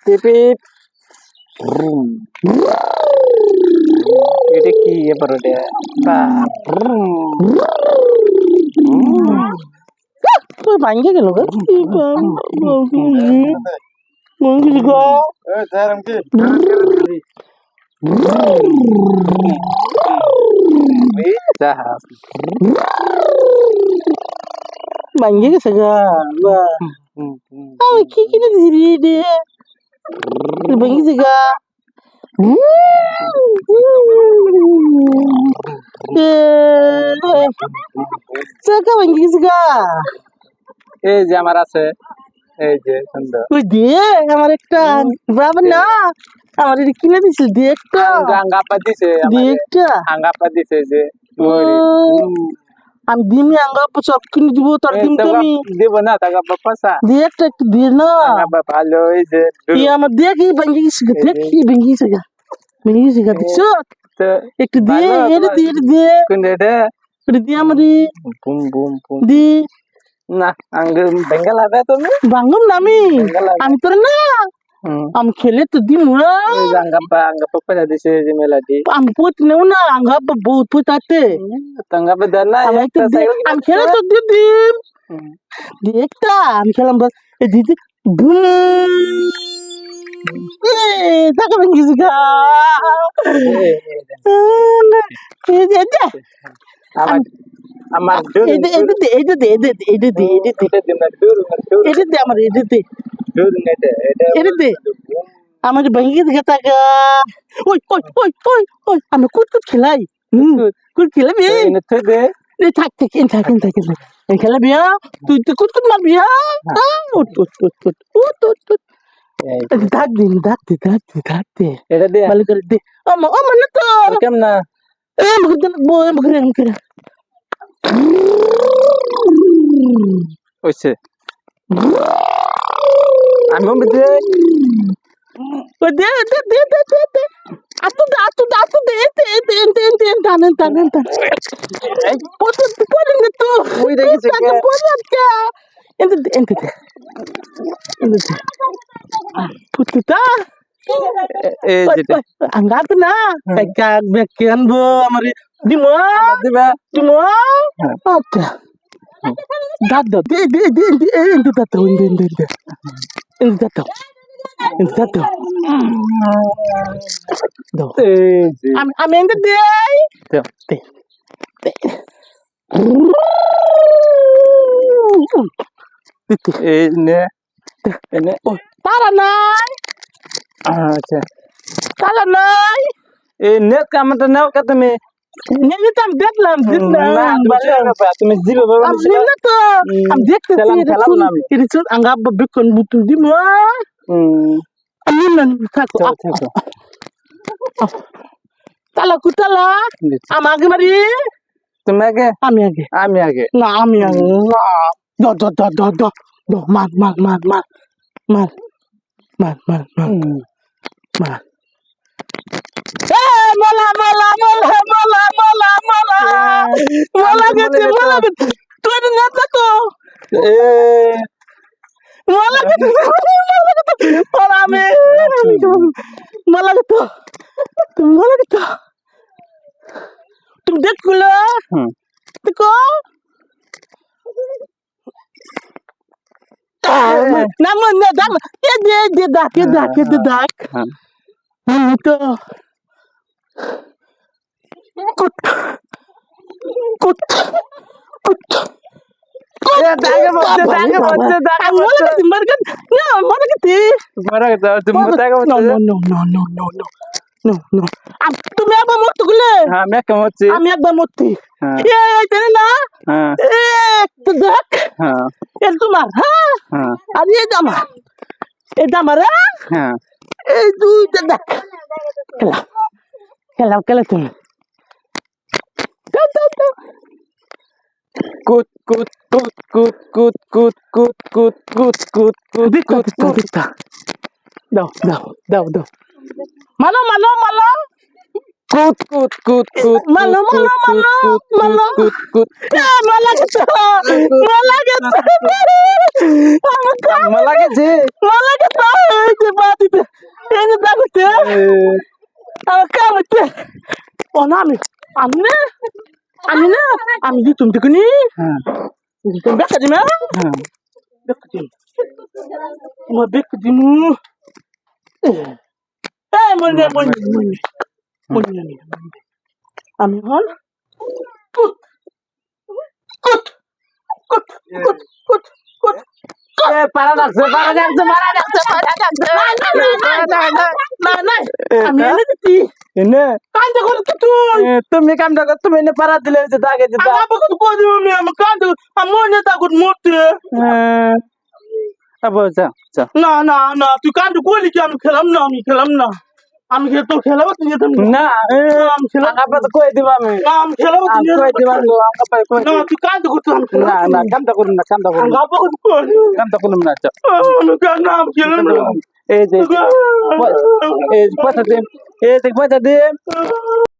টিপিপ এটা কি এবার ভাঙ্গে গেল গো ভাঙ্গে গেছে গা আমি কি কিনে দিছি রে ভাঙ্গে গেছে গা চাকা ভাঙ্গে গেছে গা এই যে আমার আছে এই যে সুন্দর ওই দিয়ে আমার একটা বাবা না আমার এটা কিনে দিছিল দিয়ে একটা আঙ্গাপা দিছে দিয়ে একটা আঙ্গাপা দিছে যে আমি দিমি আঙ্গা সব কিনে দিব তার দিন তুমি দেব না টাকা পয়সা দিয়ে একটা একটু দিয়ে না আঙ্গাপা ভালো এই যে এই আমার দেখি ভাঙ্গে গেছে গা দেখি ভাঙ্গে গেছে গা দেখছো তো একটু দিয়ে এটা দিয়ে দিয়ে কোন এটা এটা দিয়ে আমার বুম বুম বুম দি না আঙ্গ বেঙ্গল হবে তুমি বাঙ্গম না আমি তোর না আমি খেলে তো দিম না আঙ্গাপা পয়সা দিছে যে মেলাটি আমি পোত নেও না আঙ্গাপা বহুত পোতাতে আঙ্গাপা দেন না আমি খেলে তো দিম একটা আমি খেলাম বাস এই দিদি বুম টাকা ভেঙে গেছে গা আমার আমার ভেঙে গেছে টাকা ওই ওই ওই ওই ওই আমি কুট খেলাই কুট খেলাবি থাক থাক খেলাবি তুই তো কুট মারবি ডাক দে এটা দে ভালো করে দে আমার না তো কেমন না হইছে আমি দে Angkat na, kagak bagian bu, amari di mana? Di mana? Ada. Dada, ini dada, ini dada. Amin deh. Ini, Tara nai. अच्छा Tara nai. नेट का मतलब ना क्या तुम्हें Ini tam deadline. तुम्हें जीव बाबा Ini tuh, am dekte sih. Ini tuh anggap bekon butuh di mana? Ini man satu. Tala kutala. Am age mari. तुम्हें क्या Ami age. Nah ami age. Do. Mat. Mola gitu. Tuh ada nyata tuh. Mola gitu. Mola gitu. Tuh dek gula. Teko. Namun dak. Ya dia dak. Itu. Kut. Ya daga bocce. Mana gitu. तुम बताएगा No. তুমি একবার মরতে গুলে हाँ मैं कम होती আমি একবার মরতে এই না তো দেখ এর তোমার হ্যাঁ আর এই আমার এটা আমার हाँ এই দুইটা দেখ খেলা তুমি কুত দাও মালো Malo. Malah gitu. Malah gitu. আমার কাম হচ্ছে ও না আমি না আমি দি তুমি দেখনি তুমি বেকা দিমা বেকা দিম mo বেকা দিমু মনে আমি হল কুত কুত কুত কুত কুত কুত পারা রাখছে না আমি এনে দিচ্ছি এনে কান্দে করতে তুই তুমি কামটা কর তুমি এনে পারা দিলে যে দাগে দিতা আমি বাবা কই দিমু আমি কান্দে আমি মনে তা কত মরতে আবো যা না তুই কান্দে কইলি কি আমি খেলাম না আমি তো খেলাবো তুই যেতাম না আমি খেলাম আপাতত কই দিবা আমি আমি খেলাবো তুই কই দিবা কই না তুই কান্দে করতে আমি না কামটা করুন না আমি বাবা কই কই কামটা করুন না চা আমি কান্দে আমি খেলাম না এই যে পয়সা দিন এই যে পয়সা দিন